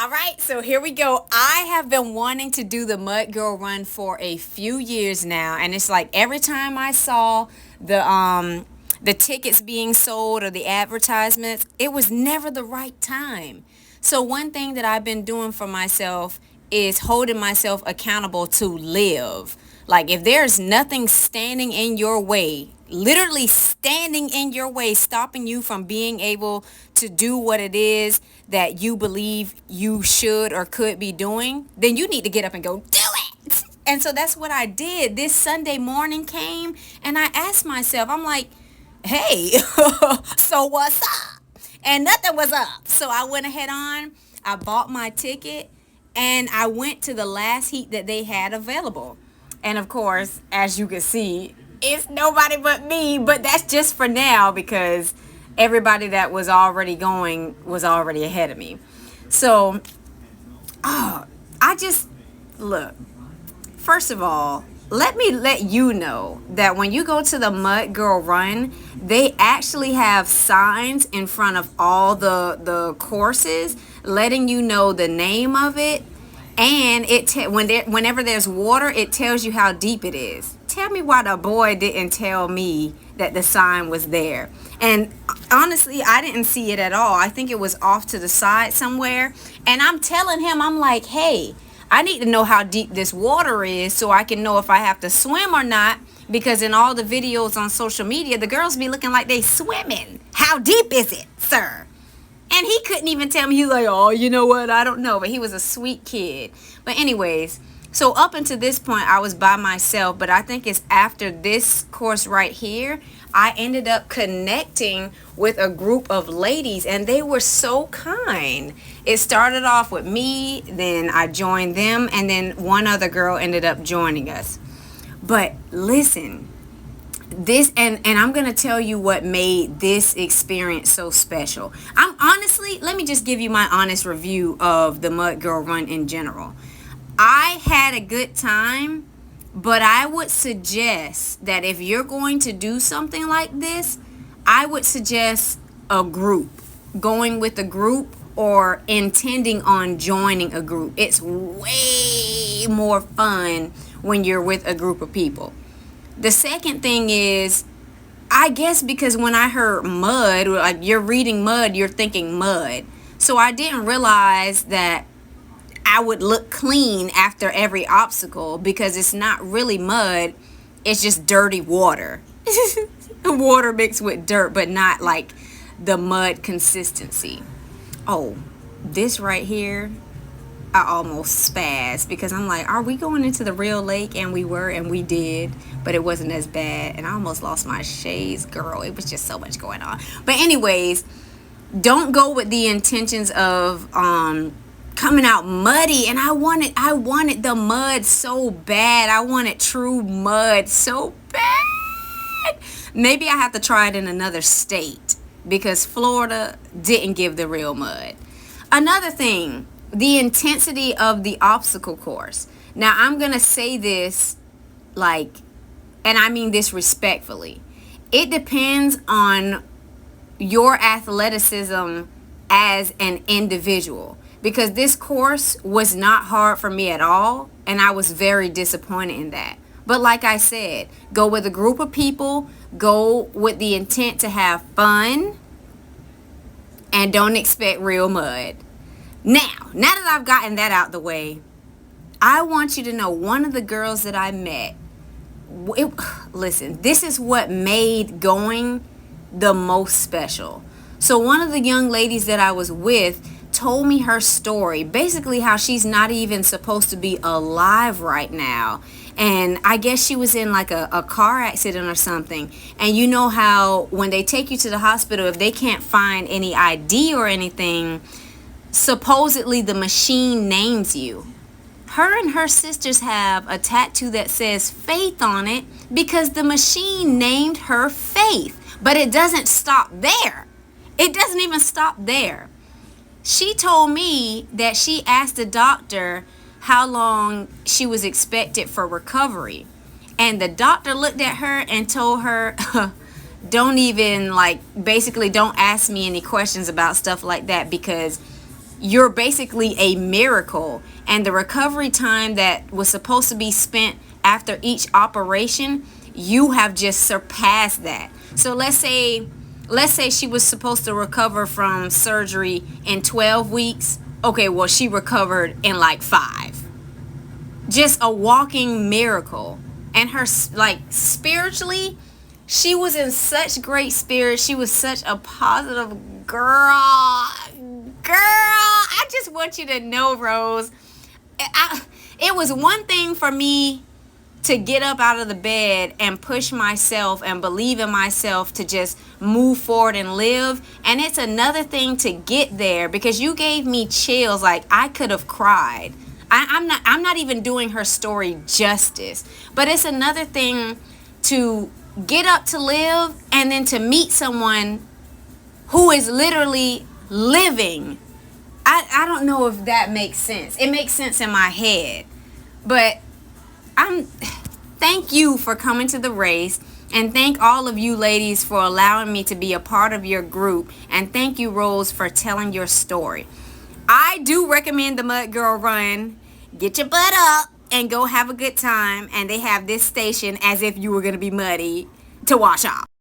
All right, so here we go. I have been wanting to do the Mud Girl Run for a few years now, and it's like every time I saw the tickets being sold or the advertisements, it was never the right time. So one thing that I've been doing for myself is holding myself accountable to live. Like if there's nothing standing in your way, literally standing in your way, stopping you from being able to do what it is that you believe you should or could be doing, then you need to get up and go do it. And so that's what I did. This Sunday morning came and I asked myself, I'm like, hey, so what's up? And nothing was up. So I went ahead on, I bought my ticket, and I went to the last heat that they had available. And of course, as you can see, it's nobody but me, but that's just for now because everybody that was already going was already ahead of me. So, I just look. First of all, let me let you know that when you go to the Mud Girl Run, they actually have signs in front of all the courses letting you know the name of it, and whenever there's water, it tells you how deep it is. Tell me why the boy didn't tell me that the sign was there. And honestly, I didn't see it at all. I think it was off to the side somewhere. And I'm telling him, I'm like, hey, I need to know how deep this water is so I can know if I have to swim or not. Because in all the videos on social media, the girls be looking like they swimming. How deep is it, sir? And he couldn't even tell me. He was like, oh, you know what? I don't know. But he was a sweet kid. But anyways, so up until this point, I was by myself. But I think it's after this course right here, I ended up connecting with a group of ladies. And they were so kind. It started off with me. Then I joined them. And then one other girl ended up joining us. But listen. This and I'm gonna tell you what made this experience so special. I'm honestly, let me just give you my honest review of the Mud Girl Run in general. I had a good time, but I would suggest that if you're going to do something like this, I would suggest a group, going with a group or intending on joining a group. It's way more fun when you're with a group of people. The second thing is, I guess because when I heard mud, like you're reading mud, you're thinking mud. So I didn't realize that I would look clean after every obstacle because it's not really mud. It's just dirty water. Water mixed with dirt, but not like the mud consistency. Oh, this right here, I almost spazzed because I'm like, are we going into the real lake? And we were, and we did, but it wasn't as bad. And I almost lost my shades, girl. It was just so much going on. But anyways, don't go with the intentions of coming out muddy. And I wanted the mud so bad. I wanted true mud so bad. Maybe I have to try it in another state because Florida didn't give the real mud. Another thing, the intensity of the obstacle course. Now, I'm going to say this like, and I mean this respectfully. It depends on your athleticism as an individual because this course was not hard for me at all. And I was very disappointed in that. But like I said, go with a group of people, go with the intent to have fun, and don't expect real mud. Now that I've gotten that out the way, I want you to know one of the girls that I met, listen, this is what made going the most special. So one of the young ladies that I was with told me her story, basically how she's not even supposed to be alive right now. And I guess she was in like a car accident or something. And you know how when they take you to the hospital, if they can't find any ID or anything, supposedly the machine names you. Her and her sisters have a tattoo that says Faith on it because the machine named her Faith. But it doesn't stop there. It doesn't even stop there. She told me that she asked the doctor how long she was expected for recovery. And the doctor looked at her and told her, don't even basically don't ask me any questions about stuff like that because you're basically a miracle. And the recovery time that was supposed to be spent after each operation, you have just surpassed that. So let's say she was supposed to recover from surgery in 12 weeks. Okay, well, she recovered in like 5. Just a walking miracle. And her, like, spiritually, she was in such great spirits. She was such a positive girl. I just want you to know, Rose, it was one thing for me to get up out of the bed and push myself and believe in myself to just move forward and live. And it's another thing to get there, because you gave me chills. Like, I could have cried. I'm not even doing her story justice. But it's another thing to get up to live and then to meet someone who is literally living. I don't know if that makes sense. It makes sense in my head. But thank you for coming to the race, and thank all of you ladies for allowing me to be a part of your group, and thank you, Rose, for telling your story. I do recommend the Mud Girl Run. Get your butt up and go have a good time, and they have this station as if you were going to be muddy to wash off.